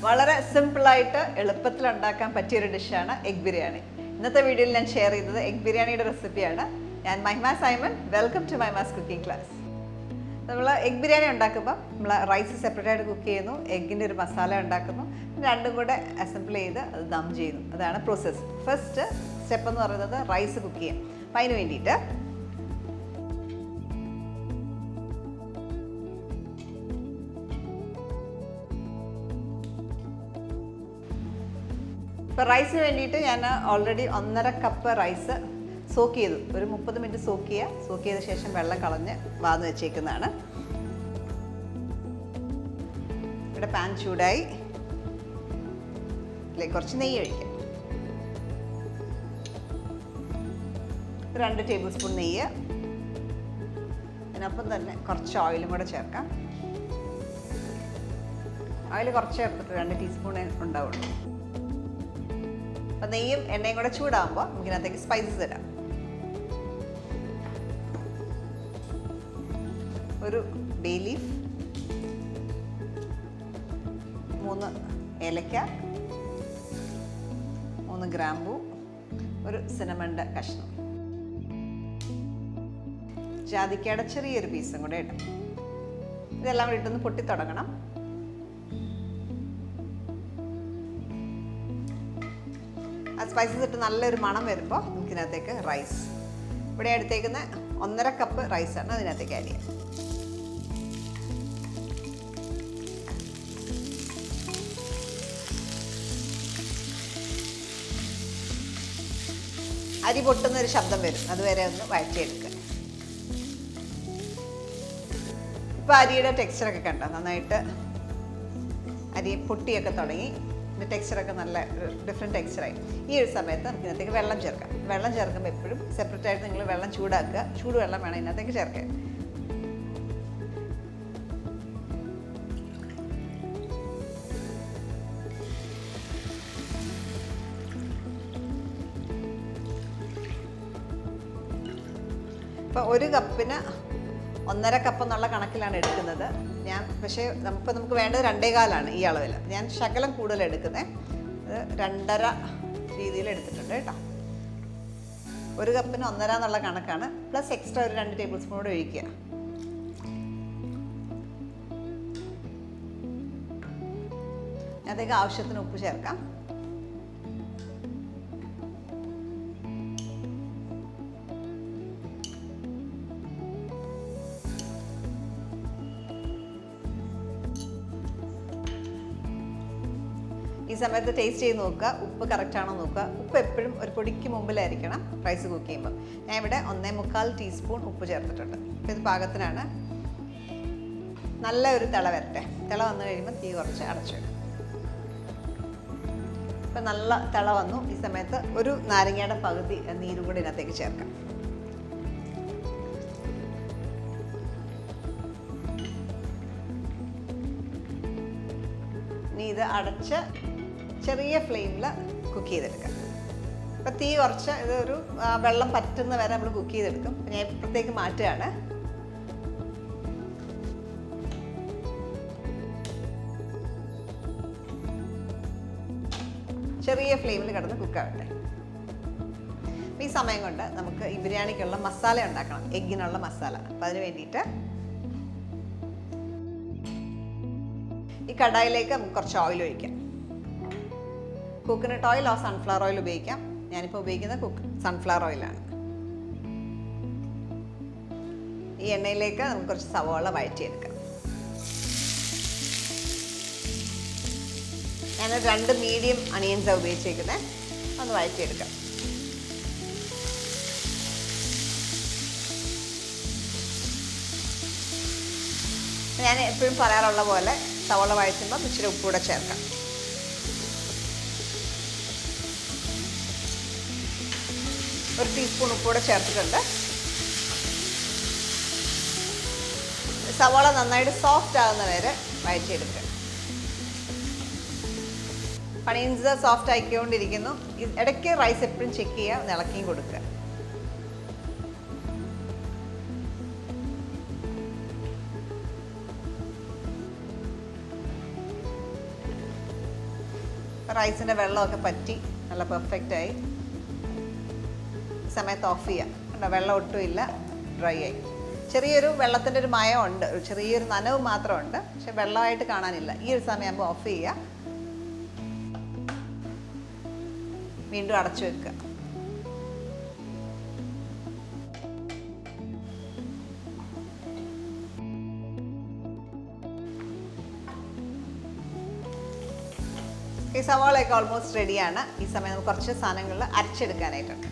വളരെ സിമ്പിളായിട്ട് എളുപ്പത്തിൽ ഉണ്ടാക്കാൻ പറ്റിയൊരു ഡിഷാണ് എഗ് ബിരിയാണി. ഇന്നത്തെ വീഡിയോയിൽ ഞാൻ ഷെയർ ചെയ്തത് എഗ് ബിരിയാണിയുടെ റെസിപ്പിയാണ്. ഞാൻ Mahima Simon. Welcome to Mahima's cooking class. നമ്മൾ എഗ് ബിരിയാണി ഉണ്ടാക്കുമ്പോൾ നമ്മൾ റൈസ് സെപ്പറേറ്റ് ആയിട്ട് കുക്ക് ചെയ്യുന്നു, എഗ്ഗിൻ്റെ ഒരു മസാല ഉണ്ടാക്കുന്നു, രണ്ടും കൂടെ അസംബിൾ ചെയ്ത് അത് ദം ചെയ്യുന്നു. അതാണ് പ്രോസസ്സ്. ഫസ്റ്റ് സ്റ്റെപ്പ് എന്ന് പറയുന്നത് റൈസ് കുക്ക് ചെയ്യാം. അപ്പം അതിന് വേണ്ടിയിട്ട് ഇപ്പോൾ റൈസിന് വേണ്ടിയിട്ട് ഞാൻ ഓൾറെഡി 1.5 കപ്പ് റൈസ് സോക്ക് ചെയ്തു. ഒരു 30 മിനിറ്റ് സോക്ക് ചെയ്ത ശേഷം വെള്ളം കളഞ്ഞ് വാർന്ന് വെച്ചേക്കുന്നതാണ്. ഇവിടെ പാൻ ചൂടായി, ഇതിലേക്ക് കുറച്ച് നെയ്യ് ഒഴിക്കാം. 2 ടേബിൾ സ്പൂൺ നെയ്യ്. അതിനൊപ്പം തന്നെ കുറച്ച് ഓയിലും കൂടെ ചേർക്കാം. ഓയിൽ കുറച്ച് ചേർത്തിട്ട് 2 ടീസ്പൂണേ ഉണ്ടാവുള്ളൂ. അപ്പം നെയ്യും എണ്ണയും കൂടെ ചൂടാകുമ്പോൾ നമുക്കിനകത്തേക്ക് സ്പൈസസ് ഇടാം. ഒരു ബേ ലീഫ്, 3 ഏലക്ക, 3 ഗ്രാമ്പൂ, ഒരു സിനമണിൻ്റെ കഷ്ണം, ജാതിക്കയുടെ ചെറിയൊരു പീസും കൂടെ ഇടാം. ഇതെല്ലാം കൂടി ഇട്ടൊന്ന് പൊട്ടി തുടങ്ങണം. ആ സ്പൈസസ് ഇട്ട് നല്ലൊരു മണം വരുമ്പോൾ നമുക്കിതിനകത്തേക്ക് റൈസ്, ഇവിടെ എടുത്തേക്കുന്ന 1.5 കപ്പ് റൈസാണ്, അതിനകത്തേക്ക് ആഡ് ചെയ്യാം. അരി പൊട്ടുന്നൊരു ശബ്ദം വരും, അതുവരെ ഒന്ന് വഴറ്റിയെടുക്കുക. ഇപ്പോൾ അരിയുടെ ടെക്സ്ചറൊക്കെ കണ്ടോ, നന്നായിട്ട് അരി പൊട്ടിയൊക്കെ തുടങ്ങി. ടെക്സ്ചറൊക്കെ നല്ല ഡിഫറെൻറ്റ് ടെക്സ്ചറായി. ഈ ഒരു സമയത്ത് നമുക്ക് ഇതിനകത്തേക്ക് വെള്ളം ചേർക്കാം. വെള്ളം ചേർക്കുമ്പോൾ എപ്പോഴും സെപ്പറേറ്റ് ആയിട്ട് നിങ്ങൾ വെള്ളം ചൂടാക്കുക. ചൂടുവെള്ളം വേണം ഇതിനകത്തേക്ക് ചേർക്കാൻ. ഇപ്പോൾ 1 കപ്പിന് 1.5 കപ്പ് എന്നുള്ള കണക്കിലാണ് എടുക്കുന്നത് ഞാൻ. പക്ഷേ നമുക്ക് വേണ്ടത് 2.25 ഈ അളവിൽ. ഞാൻ ശകലം കൂടുതൽ എടുക്കുന്നത്, അത് 2.5 രീതിയിൽ എടുത്തിട്ടുണ്ട് കേട്ടോ. 1 കപ്പിന് 1.5 എന്നുള്ള കണക്കാണ്. പ്ലസ് എക്സ്ട്രാ ഒരു 2 ടേബിൾ സ്പൂൺ കൂടെ ഒഴിക്കുക. അതിലേക്ക് ആവശ്യത്തിന് ഉപ്പ് ചേർക്കാം. ഈ സമയത്ത് ടേസ്റ്റ് ചെയ്ത് നോക്കുക, ഉപ്പ് കറക്റ്റാണോ നോക്കുക. ഉപ്പ് എപ്പോഴും ഒരു പൊടിക്ക് മുമ്പിലായിരിക്കണം റൈസ് കുക്ക് ചെയ്യുമ്പോൾ. ഞാൻ ഇവിടെ 1.25 ടീസ്പൂൺ ഉപ്പ് ചേർത്തിട്ടുണ്ട്. അപ്പോൾ ഇത് പാകത്തിനാണ്. നല്ല ഒരു തിള വരട്ടെ. തിള വന്നു കഴിയുമ്പോൾ തീ കുറച്ച് അടച്ചു വെക്കണം. ഇപ്പം നല്ല തിള വന്നു. ഈ സമയത്ത് ഒരു നാരങ്ങയുടെ പകുതി നീരും കൂടി ഇതിനകത്തേക്ക് ചേർക്കാം. ഇനി ഇത് അടച്ച് ചെറിയ ഫ്ലെയിമിൽ കുക്ക് ചെയ്തെടുക്കാം. അപ്പം തീ കുറച്ച് ഇതൊരു വെള്ളം പറ്റുന്ന വരെ നമ്മൾ കുക്ക് ചെയ്തെടുക്കും. ഞാൻ ഇപ്പുറത്തേക്ക് മാറ്റുകയാണ്. ചെറിയ ഫ്ലെയിമിൽ കിടന്ന് കുക്കാവട്ടെ. ഈ സമയം കൊണ്ട് നമുക്ക് ഈ ബിരിയാണിക്കുള്ള മസാല ഉണ്ടാക്കണം, എഗ്ഗിനുള്ള മസാല. അപ്പം അതിന് വേണ്ടിയിട്ട് ഈ കടായിലേക്ക് നമുക്ക് കുറച്ച് ഓയിൽ ഒഴിക്കാം. കോക്കനട്ട് ഓയിൽ സൺഫ്ലവർ ഓയിൽ ഉപയോഗിക്കാം. ഞാനിപ്പോൾ ഉപയോഗിക്കുന്നത് സൺഫ്ലവർ ഓയിലാണ്. ഈ എണ്ണയിലേക്ക് നമുക്ക് കുറച്ച് സവോള വഴറ്റിയെടുക്കാം. ഞാൻ 2 മീഡിയം അണിയൻസാണ് ഉപയോഗിച്ചേക്കുന്നത്. ഒന്ന് വഴറ്റിയെടുക്കാം. ഞാൻ എപ്പോഴും പറയാറുള്ള പോലെ സവോള വഴറ്റുമ്പോൾ ഇച്ചിരി ഉപ്പ് കൂടെ ചേർക്കാം. ഒരു ടീസ്പൂൺ ഉപ്പ് കൂടെ ചേർത്തിട്ടുണ്ട്. സവോള നന്നായിട്ട് സോഫ്റ്റ് ആകുന്ന വരെ വഴറ്റിയെടുക്കുക. പണീൻസ് സോഫ്റ്റ് ആക്കിക്കൊണ്ടിരിക്കുന്നു. ഇടയ്ക്ക് റൈസ് എപ്പോഴും ചെക്ക് ചെയ്യുക, ഇളക്കിയും കൊടുക്കുക. റൈസിൻ്റെ വെള്ളമൊക്കെ പറ്റി നല്ല പെർഫെക്റ്റായി. ഈ സമയത്ത് ഓഫ് ചെയ്യാം. വെള്ളം ഒട്ടുമില്ല, ഡ്രൈ ആയി. ചെറിയൊരു വെള്ളത്തിൻ്റെ ഒരു മയമുണ്ട്, ചെറിയൊരു നനവ് മാത്രമുണ്ട്, പക്ഷെ വെള്ളമായിട്ട് കാണാനില്ല. ഈ ഒരു സമയമാകുമ്പോൾ ഓഫ് ചെയ്യുക. വീണ്ടും അടച്ചു വെക്കുക. ഈ സവാളയൊക്കെ ഓൾമോസ്റ്റ് റെഡിയാണ്. ഈ സമയം നമുക്ക് കുറച്ച് സാധനങ്ങൾ അരച്ചെടുക്കാനായിട്ടുണ്ട്.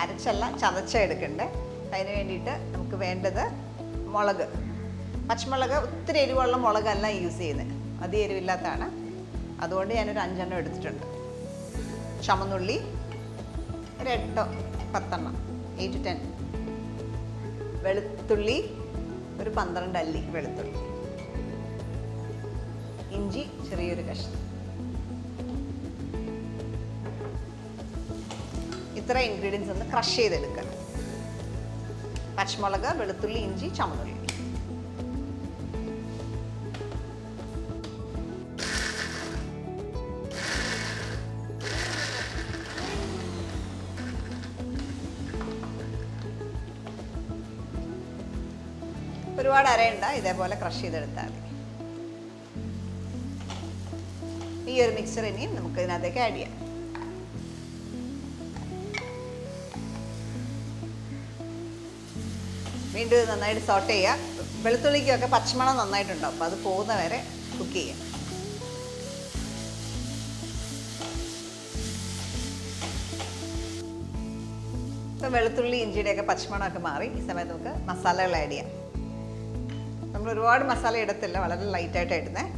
അരച്ചല്ല, ചതച്ചെടുക്കണ്ടേ. അതിന് വേണ്ടിയിട്ട് നമുക്ക് വേണ്ടത് മുളക്, പച്ചമുളക്. ഒത്തിരി എരിവുള്ള മുളകല്ല യൂസ് ചെയ്യുന്നത്, അധികം എരിവില്ലാത്തതാണ്. അതുകൊണ്ട് ഞാനൊരു 5 എണ്ണം എടുത്തിട്ടുണ്ട്. ചുമന്നുള്ളി ഒരു 8-10 8 to 10. വെളുത്തുള്ളി ഒരു 12 അല്ലി വെളുത്തുള്ളി. ഇഞ്ചി ചെറിയൊരു കഷ്ണം. ഇത്ര ഇൻഗ്രീഡിയൻസ് ഒന്ന് ക്രഷ് ചെയ്തെടുക്കുക. പച്ചമുളക്, വെളുത്തുള്ളി, ഇഞ്ചി, ചുമന്നുള്ളി. ഒരുപാട് അരയണ്ട, ഇതേപോലെ ക്രഷ് ചെയ്തെടുത്താൽ മതി. ഈ ഒരു മിക്സർ ഇനിയും നമുക്ക് ഇതിനകത്തേക്ക് ആഡ് ചെയ്യാം. വീണ്ടും ഇത് നന്നായിട്ട് സോട്ട് ചെയ്യുക. വെളുത്തുള്ളിക്കൊക്കെ പച്ചമണം നന്നായിട്ടുണ്ടാവും, അപ്പോൾ അത് പോകുന്ന വരെ കുക്ക് ചെയ്യാം. ഇപ്പം വെളുത്തുള്ളി ഇഞ്ചിയുടെയൊക്കെ പച്ചമണമൊക്കെ മാറി. ഈ സമയത്ത് നമുക്ക് മസാലകൾ ആഡ് ചെയ്യാം. നമ്മൾ ഒരുപാട് മസാല ഇടത്തില്ല, വളരെ ലൈറ്റായിട്ട് ഇടുന്നത്.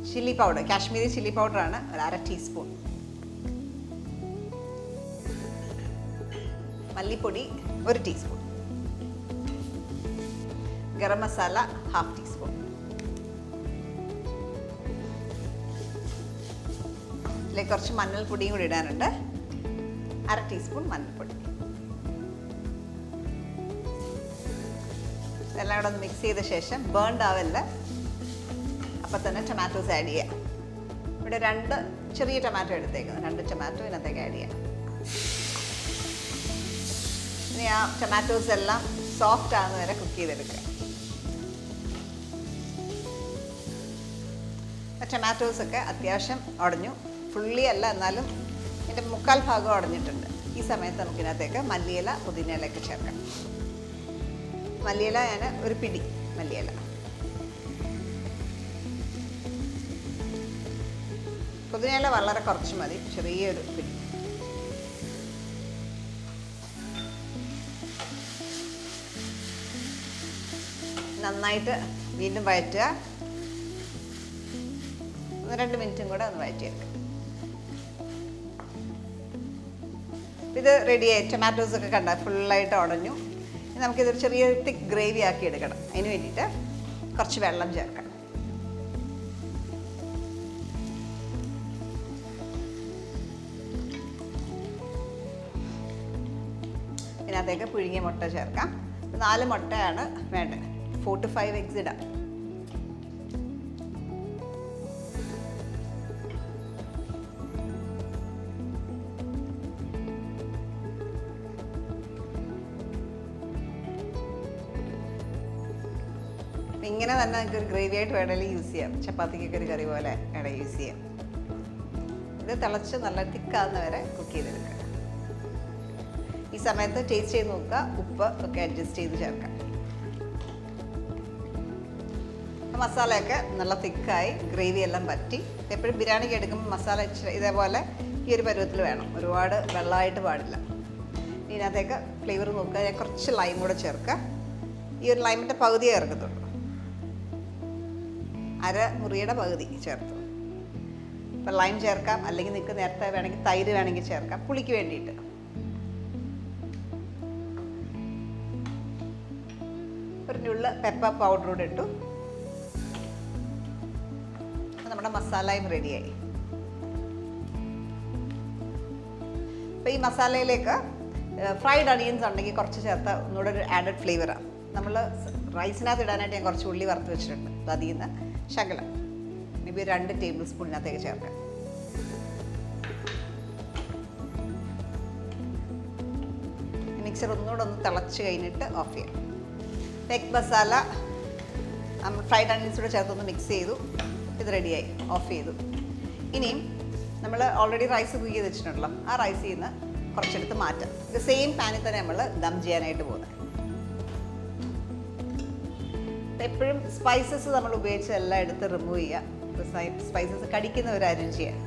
ചില്ലി പൗഡർ, കാശ്മീരി ചില്ലി പൗഡറാണ്, ഒരു 1/2 ടീസ്പൂൺ. മല്ലിപ്പൊടി 1 ടീസ്പൂൺ. ഗരം മസാല 1/2 ടീസ്പൂൺ. ഇതിലേക്ക് കുറച്ച് മഞ്ഞൾപ്പൊടിയും കൂടി ഇടാനുണ്ട്, 1/2 ടീസ്പൂൺ മഞ്ഞൾപ്പൊടി. എല്ലാം കൂടെ ഒന്ന് മിക്സ് ചെയ്ത ശേഷം, ബേൺഡ് ആവല്ല, അപ്പം തന്നെ ടൊമാറ്റോസ് ആഡ് ചെയ്യാം. ഇവിടെ 2 ചെറിയ ടൊമാറ്റോ എടുത്തേക്കുന്നത്, 2 ടൊമാറ്റോ ഇതിനകത്തേക്ക് ആഡ് ചെയ്യാം. ഇനി ആ ടൊമാറ്റോസ് എല്ലാം സോഫ്റ്റ് ആകുന്ന വരെ കുക്ക് ചെയ്തെടുക്കുക. ടൊമാറ്റോസൊക്കെ അത്യാവശ്യം ഉടഞ്ഞു, ഫുള്ളി അല്ല, എന്നാലും ഇതിൻ്റെ 3/4 ഭാഗം ഉടഞ്ഞിട്ടുണ്ട്. ഈ സമയത്ത് നമുക്കിതിനകത്തേക്ക് മല്ലിയില, പുതിനയിലൊക്കെ ചേർക്കാം. മല്ലിയില ഞാൻ ഒരു പിടി മല്ലിയില, പുതിനയില വളരെ കുറച്ച് മതി, ചെറിയൊരു പിടി. നന്നായിട്ട് വീണ്ടും വഴറ്റുക. 2 മിനിറ്റും കൂടെ ഒന്ന് വഴറ്റിയെടുക്കുക. ഇത് റെഡിയായി. ടൊമാറ്റോസൊക്കെ കണ്ട ഫുള്ളായിട്ട് ഉടഞ്ഞു. ഇനി നമുക്കിതൊരു ചെറിയ തിക്ക് ഗ്രേവി ആക്കി എടുക്കണം. അതിന് വേണ്ടിയിട്ട് കുറച്ച് വെള്ളം ചേർക്കണം. ഇതിനകത്തേക്ക് പുഴുങ്ങിയ മുട്ട ചേർക്കാം. 4 മുട്ടയാണ് വേണ്ടത്. 4 to 5 eggs ഇടാം. ഇങ്ങനെ തന്നെ നിങ്ങൾക്ക് ഒരു ഗ്രേവി ആയിട്ട് വേണമെങ്കിൽ യൂസ് ചെയ്യാം. ചപ്പാത്തിക്കൊക്കെ ഒരു കറി പോലെ വേണം യൂസ് ചെയ്യാം. ഇത് തിളച്ച് നല്ല തിക്കാവുന്ന വരെ കുക്ക് ചെയ്തെടുക്കുക. ഈ സമയത്ത് ടേസ്റ്റ് ചെയ്ത് നോക്കുക, ഉപ്പ് ഒക്കെ അഡ്ജസ്റ്റ് ചെയ്ത് ചേർക്കാം. മസാലയൊക്കെ നല്ല തിക്കായി, ഗ്രേവി എല്ലാം പറ്റി. എപ്പോഴും ബിരിയാണിക്ക് എടുക്കുമ്പോൾ മസാല ഇതേപോലെ ഈ ഒരു പരുവത്തിൽ വേണം, ഒരുപാട് വെള്ളമായിട്ട് പാടില്ല. ഇതിനകത്തേക്ക് ഫ്ലേവർ നോക്കുക. ഞാൻ കുറച്ച് ലൈം കൂടെ ചേർക്കുക. ഈ ഒരു ലൈമിൻ്റെ പകുതിയേ ചേർക്കത്തുള്ളൂ, 1/2 മുറിയുടെ പകുതി ചേർത്തു. ഇപ്പം ലൈം ചേർക്കാം, അല്ലെങ്കിൽ നിങ്ങൾക്ക് നേരത്തെ വേണമെങ്കിൽ തൈര് വേണമെങ്കിൽ ചേർക്കാം, പുളിക്ക് വേണ്ടിയിട്ട്. ഒരു നുള്ള് പെപ്പർ പൗഡർ കൂടെ ഇട്ടു. നമ്മുടെ മസാലയും റെഡിയായി. അപ്പോൾ ഈ മസാലയിലേക്ക് ഫ്രൈഡ് അണിയൻസ് ഉണ്ടെങ്കിൽ കുറച്ച് ചേർത്ത ഒന്നുകൂടെ ഒരു ആഡഡ് ഫ്ലേവറാണ്. നമ്മൾ റൈസിനകത്ത് ഇടാനായിട്ട് ഞാൻ കുറച്ച് ഉള്ളി വറുത്ത് വെച്ചിട്ടുണ്ട്, അതിൽ നിന്ന് ശകലം, മേ ബി 2 ടേബിൾ സ്പൂണിനകത്തേക്ക് ചേർക്കാം. മിക്സർ ഒന്നുകൂടെ ഒന്ന് തിളച്ച് കഴിഞ്ഞിട്ട് ഓഫ് ചെയ്യാം. എഗ് മസാല ഫ്രൈഡ് അണിയൻസ് കൂടെ ചേർത്തൊന്ന് മിക്സ് ചെയ്തു. ഇത് റെഡിയായി, ഓഫ് ചെയ്തു. ഇനിയും നമ്മൾ ഓൾറെഡി റൈസ് കുക്ക് ചെയ്ത് വെച്ചിട്ടുണ്ടല്ലോ, ആ റൈസിൽ നിന്ന് കുറച്ചെടുത്ത് മാറ്റാം. ഇത് സെയിം പാനിൽ തന്നെ നമ്മൾ ദം ചെയ്യാനായിട്ട് പോകുന്നത്. എപ്പോഴും സ്പൈസസ് നമ്മൾ ഉപയോഗിച്ച് എല്ലാം എടുത്ത് റിമൂവ് ചെയ്യുക. സ്പൈസസ് കടിക്കുന്നവരാരും ചെയ്യുക.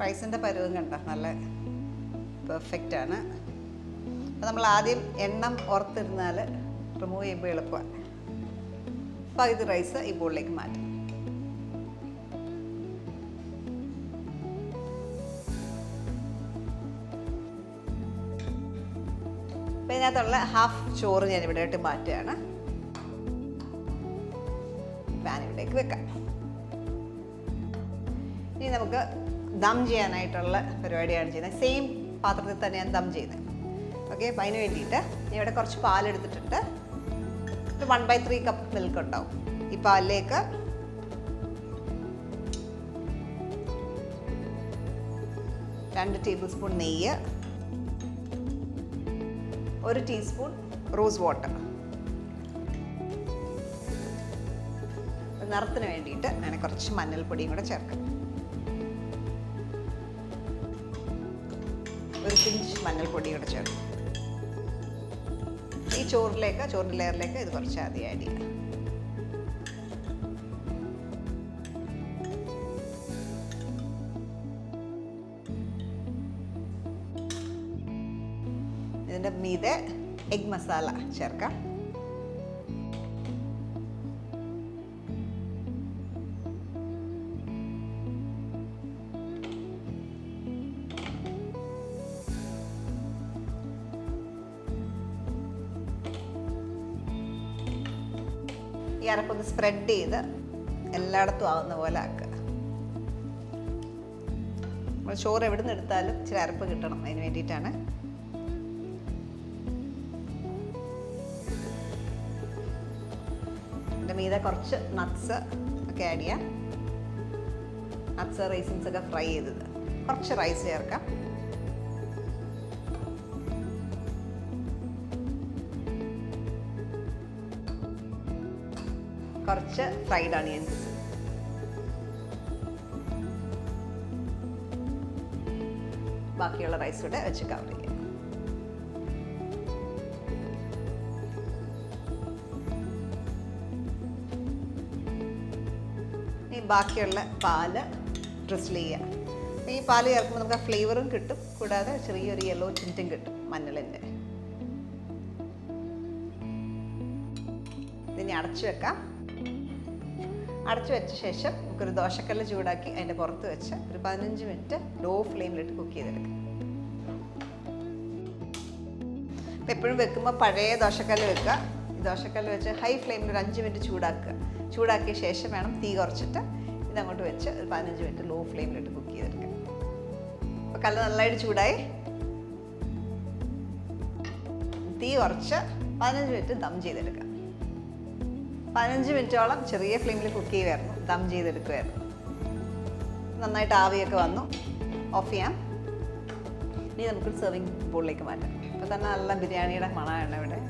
റൈസിൻ്റെ പരുവം കണ്ട നല്ല പെർഫെക്റ്റ് ആണ്. അപ്പോൾ നമ്മൾ ആദ്യം എണ്ണം ഓർത്തിരുന്നാൽ റിമൂവ് ചെയ്യുമ്പോൾ എളുപ്പമാണ്. അപ്പോൾ ഇത് റൈസ് ഈ ബോളിലേക്ക് മാറ്റാം. അപ്പോൾ ഇതിനകത്തുള്ള ഹാഫ് ചോറ് ഞാൻ ഇവിടെ ആയിട്ട് മാറ്റുകയാണ്. പാൻ ഇവിടേക്ക് വെക്കാം. ഇനി നമുക്ക് ദം ചെയ്യാനായിട്ടുള്ള പരിപാടിയാണ് ചെയ്യുന്നത്. സെയിം പാത്രത്തിൽ തന്നെയാണ് ദം ചെയ്യുന്നത്. ഓക്കെ, അപ്പം അതിന് വേണ്ടിയിട്ട് ഞാൻ ഇവിടെ കുറച്ച് പാലെടുത്തിട്ടുണ്ട്. ഒരു 1/3 കപ്പ് മിൽക്ക് ഉണ്ടാവും. ഈ പാലിലേക്ക് രണ്ട് ടേബിൾ സ്പൂൺ നെയ്യ്, 1 ടീസ്പൂൺ റോസ് വാട്ടർ, നിറത്തിന് വേണ്ടിയിട്ട് അങ്ങനെ കുറച്ച് മഞ്ഞൾപ്പൊടിയും കൂടെ ചേർക്കാം. ഒരു പിഞ്ച് മഞ്ഞൾപ്പൊടി കൂടെ ചേർക്കും. ഈ ചോറിൻ്റെ ലെയറിലേക്ക് ഇത് കുറച്ച് ആദ്യം ആഡ് ചെയ്യാം. ഇതിൻ്റെ മീതെ എഗ് മസാല ചേർക്കാം. ഈ അരപ്പൊന്ന് സ്പ്രെഡ് ചെയ്ത് എല്ലായിടത്തും ആവുന്ന പോലെ ആക്കുക. നമ്മൾ ചോറ് എവിടെ നിന്ന് എടുത്താലും ഇച്ചിരി അരപ്പ് കിട്ടണം, അതിന് വേണ്ടിയിട്ടാണ്. എൻ്റെ മീതെ കുറച്ച് നട്ട്സ് ഒക്കെ ആഡ് ചെയ്യാം. നട്ട്സ് റൈസിൻസ് ഒക്കെ ഫ്രൈ ചെയ്തത്. കുറച്ച് റൈസ് ചേർക്കാം. കുറച്ച് ഫ്രൈഡ് ഓണിയൻസ്, ബാക്കിയുള്ള റൈസ് കൂടെ വെച്ച് കവർ ചെയ്യാം. ഈ ബാക്കിയുള്ള പാല് ഡ്രിസിൽ ചെയ്യാം. ഈ പാല് ചേർക്കുമ്പോൾ നമുക്ക് ആ ഫ്ലേവറും കിട്ടും, കൂടാതെ ചെറിയൊരു യെല്ലോ ടിൻറ്റും കിട്ടും മഞ്ഞളിൻ്റെ. ഇതിനെ അടച്ചു വെക്കാം. അടച്ചു വെച്ച ശേഷം നമുക്കൊരു ദോശക്കല്ല് ചൂടാക്കി അതിൻ്റെ പുറത്ത് വെച്ച് ഒരു 15 മിനിറ്റ് ലോ ഫ്ലെയിമിലിട്ട് കുക്ക് ചെയ്തെടുക്കാം. അപ്പം എപ്പോഴും വെക്കുമ്പോൾ പഴയ ദോശക്കല്ല് വെക്കുക. ഈ ദോശക്കല്ല് വെച്ച് ഹൈ ഫ്ലെയിമിൽ ഒരു 5 മിനിറ്റ് ചൂടാക്കുക. ചൂടാക്കിയ ശേഷം വേണം തീ കുറച്ചിട്ട് ഇതങ്ങോട്ട് വെച്ച് ഒരു 15 മിനിറ്റ് ലോ ഫ്ലെയിമിലിട്ട് കുക്ക് ചെയ്തെടുക്കുക. അപ്പോൾ കല്ല് നല്ലതായിട്ട് ചൂടായി. തീ കുറച്ച് 15 മിനിറ്റ് ദം ചെയ്തെടുക്കുക. 15 മിനിറ്റോളം ചെറിയ ഫ്ലെയിമിൽ കുക്ക് ചെയ്യുമായിരുന്നു, ദം ചെയ്തെടുക്കുമായിരുന്നു. നന്നായിട്ട് ആവിയൊക്കെ വന്നു. ഓഫ് ചെയ്യാം. ഇനി നമുക്ക് സെർവിങ് ബോളിലേക്ക് മാറ്റാം. അപ്പോൾ തന്നെ നല്ല ബിരിയാണിയുടെ മണമാണ് ഇവിടെ.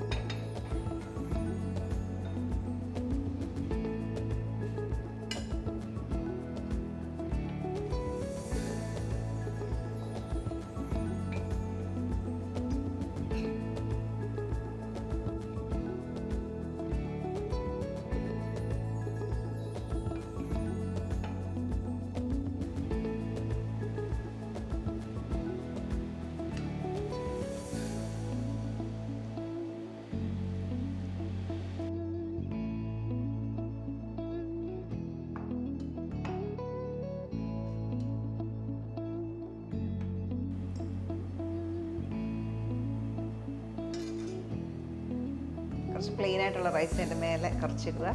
കുറച്ച് പ്ലെയിൻ ആയിട്ടുള്ള റൈസ് അതിൻ്റെ മേലെ കുറച്ചിടുക.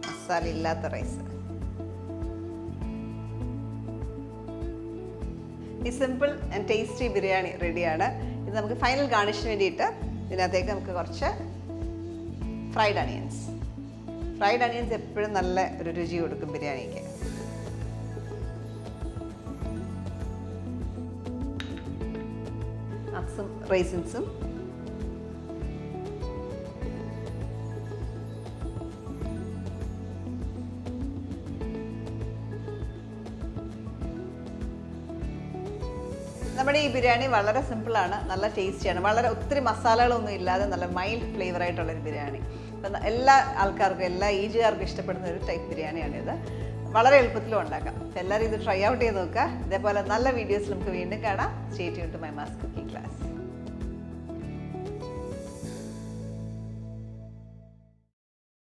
മസാല ഇല്ലാത്ത റൈസ്. ഈ സിമ്പിൾ ആൻഡ് ടേസ്റ്റി ബിരിയാണി റെഡിയാണ്. ഇത് നമുക്ക് ഫൈനൽ ഗാർണിഷിന് വേണ്ടിയിട്ട് ഇതിനകത്തേക്ക് നമുക്ക് കുറച്ച് ഫ്രൈഡ് അണിയൻസ് എപ്പോഴും നല്ല ഒരു രുചി കൊടുക്കും ബിരിയാണിക്ക്. നട്ട്സും റൈസിൻസും നമ്മുടെ ഈ ബിരിയാണി വളരെ സിമ്പിളാണ്, നല്ല ടേസ്റ്റിയാണ്, വളരെ ഒത്തിരി മസാലകളൊന്നും ഇല്ലാതെ നല്ല മൈൽഡ് ഫ്ലേവർ ആയിട്ടുള്ളൊരു ബിരിയാണി. അപ്പം എല്ലാ ആൾക്കാർക്കും, എല്ലാ ഏജുകാർക്കും ഇഷ്ടപ്പെടുന്ന ഒരു ടൈപ്പ് ബിരിയാണിയാണിത്. വളരെ എളുപ്പത്തിലും ഉണ്ടാക്കാം. എല്ലാവരും ഇത് ട്രൈ ഔട്ട് ചെയ്ത് നോക്കുക. ഇതേപോലെ നല്ല വീഡിയോസ് നമുക്ക് വീണ്ടും കാണാം. Stay tuned to Mymas cooking.